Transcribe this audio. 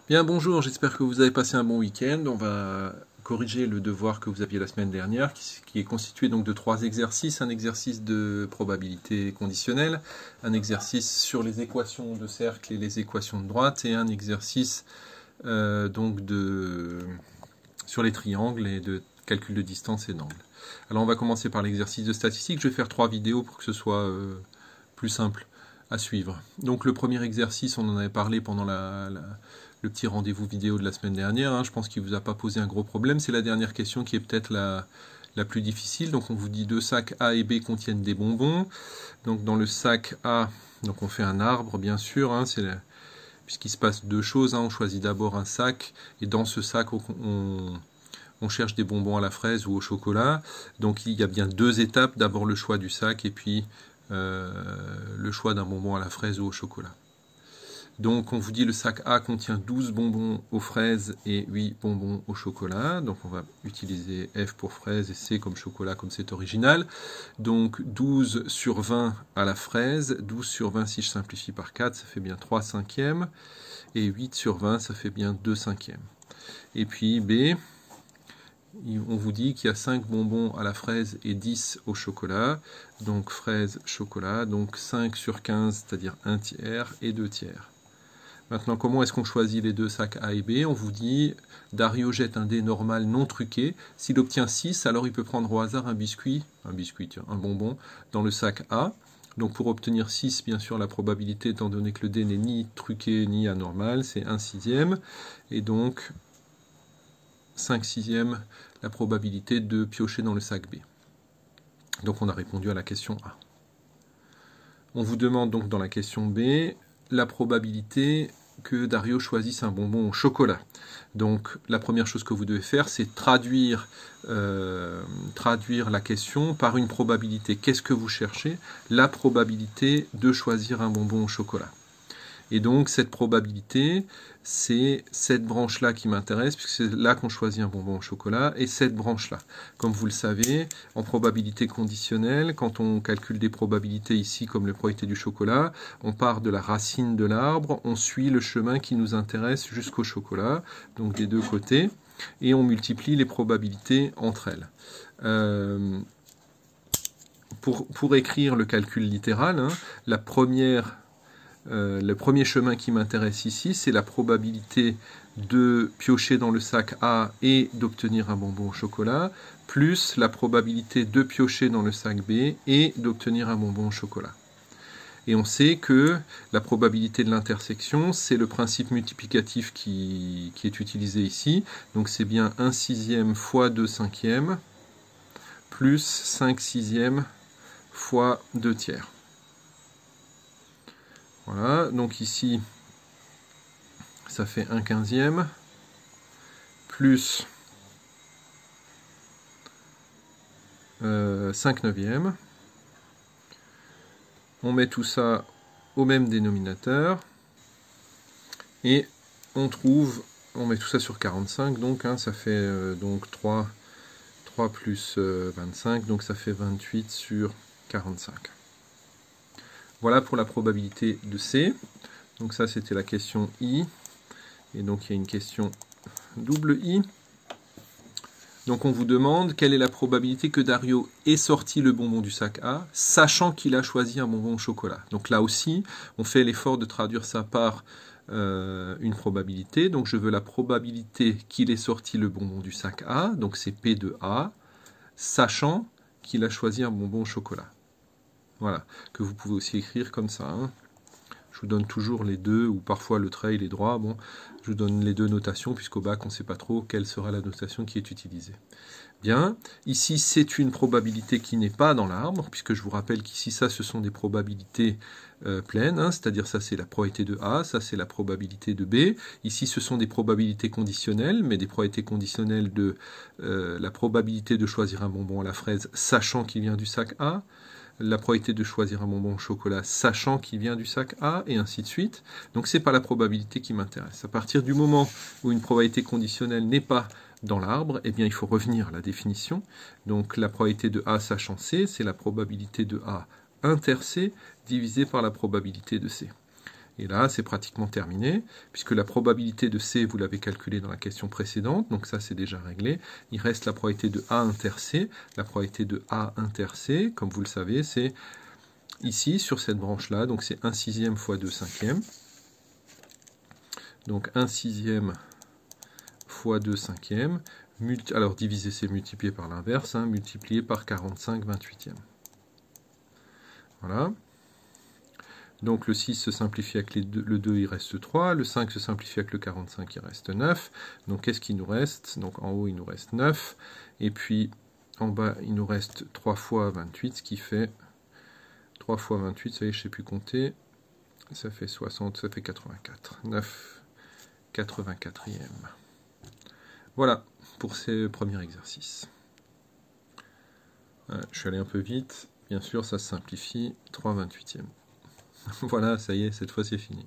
Bien, bonjour, j'espère que vous avez passé un bon week-end. On va corriger le devoir que vous aviez la semaine dernière, qui est constitué donc de 3 exercices. Un exercice de probabilité conditionnelle, un exercice sur les équations de cercle et les équations de droite, et un exercice sur les triangles et de calcul de distance et d'angle. Alors on va commencer par l'exercice de statistique. Je vais faire 3 vidéos pour que ce soit plus simple à suivre. Donc le premier exercice, on en avait parlé pendant le petit rendez-vous vidéo de la semaine dernière. Je pense qu'il ne vous a pas posé un gros problème. C'est la dernière question qui est peut-être la plus difficile. Donc on vous dit deux sacs A et B contiennent des bonbons. Donc dans le sac A, donc on fait un arbre bien sûr. Puisqu'il se passe deux choses. On choisit d'abord un sac et dans ce sac on cherche des bonbons à la fraise ou au chocolat. Donc il y a bien deux étapes. D'abord le choix du sac et puis le choix d'un bonbon à la fraise ou au chocolat. Donc on vous dit le sac A contient 12 bonbons aux fraises et 8 bonbons au chocolat. Donc on va utiliser F pour fraise et C comme chocolat comme c'est original. Donc 12 sur 20 à la fraise, 12 sur 20 si je simplifie par 4, ça fait bien 3 cinquièmes. Et 8 sur 20, ça fait bien 2 cinquièmes. Et puis B, on vous dit qu'il y a 5 bonbons à la fraise et 10 au chocolat. Donc fraise, chocolat, donc 5 sur 15, c'est-à-dire 1 tiers et 2 tiers. Maintenant, comment est-ce qu'on choisit les deux sacs A et B? On vous dit, Dario jette un dé normal non truqué. S'il obtient 6, alors il peut prendre au hasard un bonbon, dans le sac A. Donc pour obtenir 6, bien sûr, la probabilité, étant donné que le dé n'est ni truqué ni anormal, c'est 1 sixième. Et donc 5 sixièmes la probabilité de piocher dans le sac B. Donc on a répondu à la question A. On vous demande donc dans la question B la probabilité que Dario choisisse un bonbon au chocolat. Donc la première chose que vous devez faire, c'est traduire la question par une probabilité. Qu'est-ce que vous cherchez? La probabilité de choisir un bonbon au chocolat. Et donc cette probabilité, c'est cette branche-là qui m'intéresse, puisque c'est là qu'on choisit un bonbon au chocolat, et cette branche-là. Comme vous le savez, en probabilité conditionnelle, quand on calcule des probabilités ici, comme la probabilité du chocolat, on part de la racine de l'arbre, on suit le chemin qui nous intéresse jusqu'au chocolat, donc des deux côtés, et on multiplie les probabilités entre elles. Pour écrire le calcul littéral, le premier chemin qui m'intéresse ici, c'est la probabilité de piocher dans le sac A et d'obtenir un bonbon au chocolat, plus la probabilité de piocher dans le sac B et d'obtenir un bonbon au chocolat. Et on sait que la probabilité de l'intersection, c'est le principe multiplicatif qui est utilisé ici. Donc c'est bien 1 sixième fois 2 cinquièmes, plus 5 sixièmes fois 2 tiers. Voilà, donc ici, ça fait 1 quinzième, plus 5 neuvièmes. On met tout ça au même dénominateur, et on met tout ça sur 45, donc ça fait donc 3 plus 25, donc ça fait 28 sur 45. Voilà pour la probabilité de C. Donc ça, c'était la question I. Et donc, il y a une question double I. Donc, on vous demande quelle est la probabilité que Dario ait sorti le bonbon du sac A, sachant qu'il a choisi un bonbon au chocolat. Donc là aussi, on fait l'effort de traduire ça par une probabilité. Donc, je veux la probabilité qu'il ait sorti le bonbon du sac A. Donc, c'est P de A, sachant qu'il a choisi un bonbon au chocolat. Voilà, que vous pouvez aussi écrire comme ça. Je vous donne toujours les deux, ou parfois le trait il est droit. Bon, je vous donne les deux notations, puisqu'au bac, on ne sait pas trop quelle sera la notation qui est utilisée. Bien, ici, c'est une probabilité qui n'est pas dans l'arbre, puisque je vous rappelle qu'ici, ça, ce sont des probabilités pleines, c'est-à-dire ça, c'est la probabilité de A, ça, c'est la probabilité de B. Ici, ce sont des probabilités conditionnelles, mais des probabilités conditionnelles de la probabilité de choisir un bonbon à la fraise, sachant qu'il vient du sac A, la probabilité de choisir un bonbon au chocolat sachant qu'il vient du sac A, et ainsi de suite. Donc c'est pas la probabilité qui m'intéresse. À partir du moment où une probabilité conditionnelle n'est pas dans l'arbre, eh bien il faut revenir à la définition. Donc la probabilité de A sachant C, c'est la probabilité de A inter C divisée par la probabilité de C. Et là, c'est pratiquement terminé, puisque la probabilité de C, vous l'avez calculée dans la question précédente, donc ça c'est déjà réglé. Il reste la probabilité de A inter C. La probabilité de A inter C, comme vous le savez, c'est ici, sur cette branche-là, donc c'est 1/6 fois 2/5. Donc 1/6 fois 2/5. Alors diviser, c'est multiplié par l'inverse, hein, multiplié par 45/28. Voilà. Donc le 6 se simplifie avec le 2, il reste 3. Le 5 se simplifie avec le 45, il reste 9. Donc qu'est-ce qu'il nous reste? Donc en haut, il nous reste 9. Et puis en bas, il nous reste 3 fois 28, ce qui fait 3 fois 28, ça y est, je ne sais plus compter. Ça fait 60, ça fait 84. 9, 84e. Voilà pour ce premier exercice. Je suis allé un peu vite. Bien sûr, ça se simplifie. 3/28e. Voilà, ça y est, cette fois c'est fini.